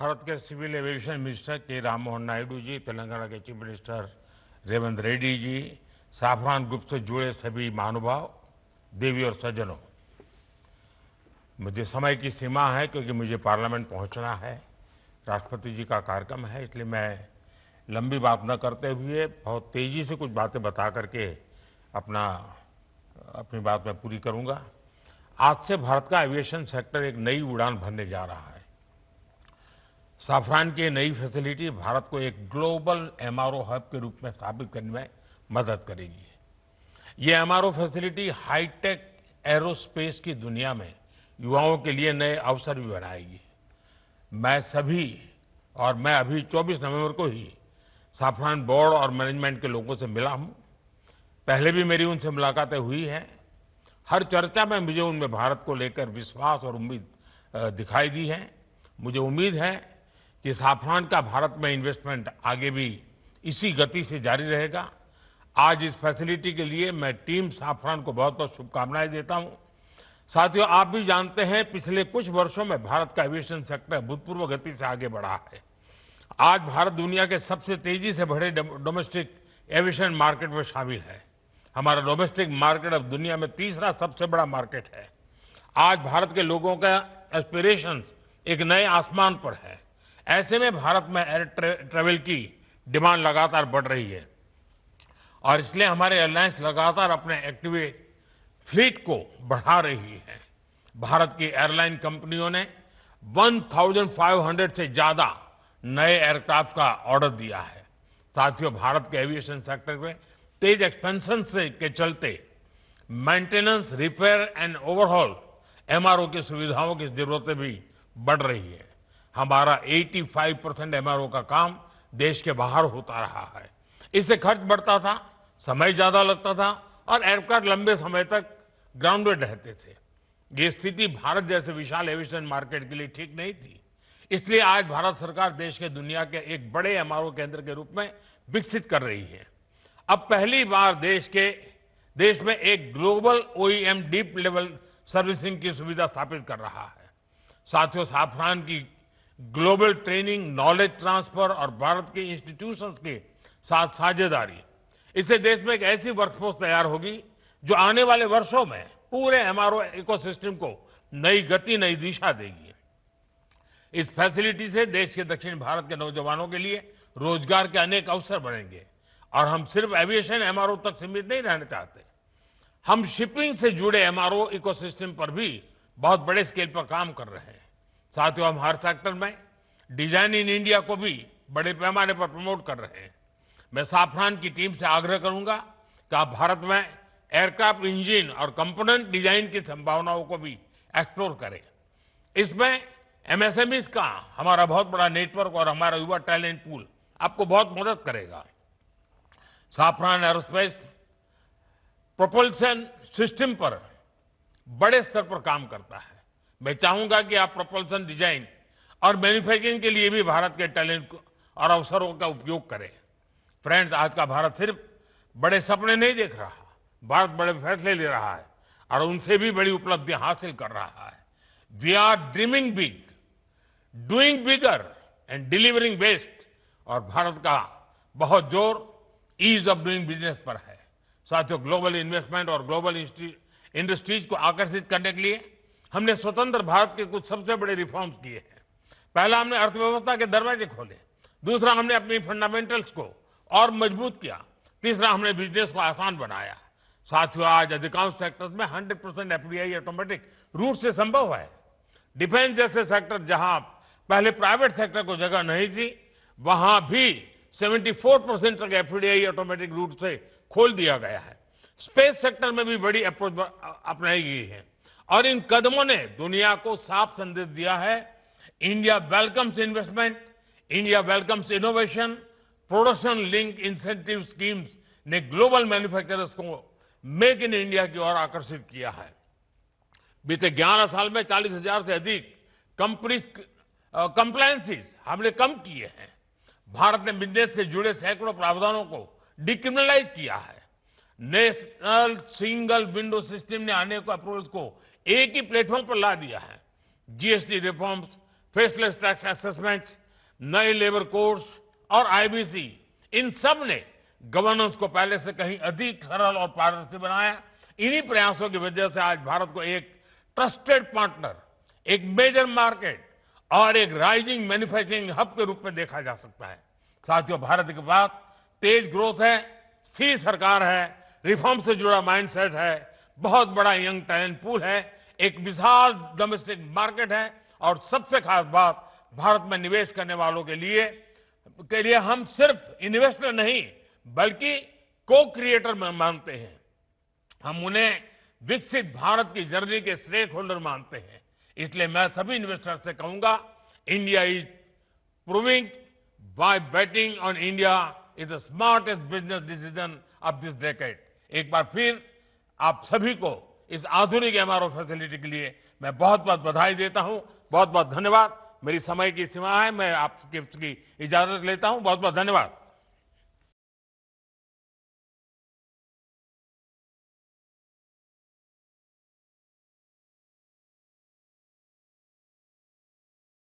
भारत के civil aviation minister के राम मोहन नायडू जी, तेलंगाना के chief minister Revanth Reddy ji, Safran group से जुड़े सभी महानुभाव, देवी और सज्जनों, मुझे समय की सीमा है क्योंकि मुझे पार्लियामेंट पहुंचना है। राष्ट्रपति जी का कार्यक्रम है, इसलिए मैं लंबी बात न करते हुए बहुत तेजी से कुछ बातें बता करके अपनी बात मैं पूरी करूंगा। आज से भारत का एविएशन सेक्टर एक नई उड़ान भरने जा रहा है। साफरान की नई फैसिलिटी भारत को एक ग्लोबल एमआरओ हब के रूप में स्थापित करने में मदद करेगी। ये एमआरओ फैसिलिटी हाईटेक एरोस्पेस की दुनिया में युवाओं के लिए नए अवसर भी बनाएगी। मैं अभी 24 नवंबर को ही साफरान बोर्ड और मैनेजमेंट के लोगों से मिला हूं। पहले भी मेरी उनसे मुलाकातें हुई हैं। हर चर्चा में मुझे उनमें भारत को लेकर विश्वास और उम्मीद दिखाई दी है। मुझे उम्मीद है कि साफरान का भारत में इन्वेस्टमेंट आगे भी इसी गति से जारी रहेगा। आज इस फैसिलिटी के लिए मैं टीम साफरान को बहुत बहुत शुभकामनाएं देता हूं। साथियों, आप भी जानते हैं पिछले कुछ वर्षों में भारत का एविएशन सेक्टर भूतपूर्व गति से आगे बढ़ा है। आज भारत दुनिया के सबसे तेजी से बढ़े डोमेस्टिक एविएशन मार्केट में शामिल है। हमारा डोमेस्टिक मार्केट अब दुनिया में तीसरा सबसे बड़ा मार्केट है। आज भारत के लोगों का एस्पिरेशंस एक नए आसमान पर है। ऐसे में भारत में एयर ट्रेवल की डिमांड लगातार बढ़ रही है और इसलिए हमारे एयरलाइंस लगातार अपने एक्टिव फ्लीट को बढ़ा रही है। भारत की एयरलाइन कंपनियों ने 1500 से ज्यादा नए एयरक्राफ्ट का ऑर्डर दिया है। साथियों, भारत के एविएशन सेक्टर में तेज एक्सपेंशन के चलते maintenance, repair and overhaul MRO की सुविधाओं की जरूरतें भी बढ़ रही है। हमारा 85% एमआरओ का काम देश के बाहर होता रहा है। इससे खर्च बढ़ता था, समय ज्यादा लगता था और एयरक्राफ्ट लंबे समय तक ग्राउंडेड रहते थे। ये स्थिति भारत जैसे विशाल एविएशन मार्केट के लिए ठीक नहीं थी। इसलिए आज भारत सरकार देश के दुनिया के एक बड़े एमआरओ केंद्र के रूप में विकसित कर रही है। अब पहली बार देश में एक global OEM deep level servicing की सुविधा स्थापित कर रहा है। साथियों, साफरान की ग्लोबल ट्रेनिंग, नॉलेज ट्रांसफर और भारत के इंस्टीट्यूशंस के साथ साझेदारी, इससे देश में एक ऐसी वर्कफोर्स तैयार होगी जो आने वाले वर्षों में पूरे एमआरओ इकोसिस्टम को नई गति, नई दिशा देगी। इस फैसिलिटी से देश के दक्षिण भारत के नौजवानों के लिए रोजगार के अनेक अवसर बनेंगे और हम सिर्फ एविएशन एमआरओ तक सीमित नहीं रहना चाहते। हम शिपिंग से जुड़े एमआरओ इकोसिस्टम पर भी बहुत बड़े स्केल पर काम कर रहे हैं। साथियों, हम हर सेक्टर में डिजाइन इन इंडिया को भी बड़े पैमाने पर प्रमोट कर रहे हैं। मैं साफरान की टीम से आग्रह करूंगा कि आप भारत में एयरक्राफ्ट इंजन और कंपोनेंट डिजाइन की संभावनाओं को भी एक्सप्लोर करें। इसमें एमएसएमईज का हमारा बहुत बड़ा नेटवर्क और हमारा युवा टैलेंट पूल आपको बहुत मदद करेगा। साफरान एरोस्पेस प्रोपल्शन सिस्टम पर बड़े स्तर पर काम करता है। मैं चाहूंगा कि आप प्रोपल्शन डिजाइन और मैन्युफैक्चरिंग के लिए भी भारत के टैलेंट और अवसरों का उपयोग करें। फ्रेंड्स, आज का भारत सिर्फ बड़े सपने नहीं देख रहा, भारत बड़े फैसले ले रहा है और उनसे भी बड़ी उपलब्धियां हासिल कर रहा है। We are dreaming big, doing bigger and delivering best. और भारत का बहुत जोर ईज ऑफ डूइंग बिजनेस पर है। साथियों, ग्लोबल इन्वेस्टमेंट और ग्लोबल इंडस्ट्रीज को आकर्षित करने के लिए हमने स्वतंत्र भारत के कुछ सबसे बड़े रिफॉर्म्स किए हैं। पहला, हमने अर्थव्यवस्था के दरवाजे खोले। दूसरा, हमने अपनी फंडामेंटल्स को और मजबूत किया। तीसरा, हमने बिजनेस को आसान बनाया। साथियों, आज अधिकांश सेक्टर्स में 100% एफडीआई ऑटोमेटिक रूट से संभव है। डिफेंस जैसे सेक्टर जहां पहले प्राइवेट सेक्टर को जगह नहीं थी, वहां भी 74% तक एफडीआई ऑटोमेटिक रूट से खोल दिया गया है। स्पेस सेक्टर में भी बड़ी अप्रोच अपनाई गई है और इन कदमों ने दुनिया को साफ संदेश दिया है, India welcomes investment, India welcomes innovation. Production link incentive schemes ने ग्लोबल मैन्युफैक्चरर्स को मेक इन इंडिया की ओर आकर्षित किया है। बीते 11 साल में 40,000 से अधिक कंप्लायंसेस हमने कम किए हैं। भारत ने बिजनेस से जुड़े सैकड़ों प्रावधानों को डिक्रिमिनलाइज किया है। नेशनल सिंगल विंडो सिस्टम ने अनेक अप्रोच को एक ही प्लेटफॉर्म पर ला दिया है। GST reforms, faceless tax assessments, नए लेबर कोड्स और आईबीसी, इन सब ने गवर्नेंस को पहले से कहीं अधिक सरल और पारदर्शी बनाया। इन्हीं प्रयासों की वजह से आज भारत को एक ट्रस्टेड पार्टनर, एक मेजर मार्केट और एक राइजिंग मैन्युफैक्चरिंग हब के रूप में देखा जा सकता है। साथियों, भारत के पास तेज ग्रोथ है, स्थिर सरकार है, रिफॉर्म से जुड़ा माइंडसेट है, बहुत बड़ा यंग टैलेंट पूल है, एक विशाल डोमेस्टिक मार्केट है और सबसे खास बात, भारत में निवेश करने वालों के लिए हम सिर्फ इन्वेस्टर नहीं बल्कि को क्रिएटर मानते हैं। हम उन्हें विकसित भारत की जर्नी के स्टेक होल्डर मानते हैं। इसलिए मैं सभी इन्वेस्टर से कहूंगा, India is proving by betting on India is the smartest business decision of this decade. एक बार फिर आप सभी को इस आधुनिक एमआरओ फैसिलिटी के लिए मैं बहुत बहुत बधाई देता हूं। बहुत बहुत धन्यवाद। मेरी समय की सीमा है, मैं आपकी इजाजत लेता हूं। बहुत बहुत धन्यवाद।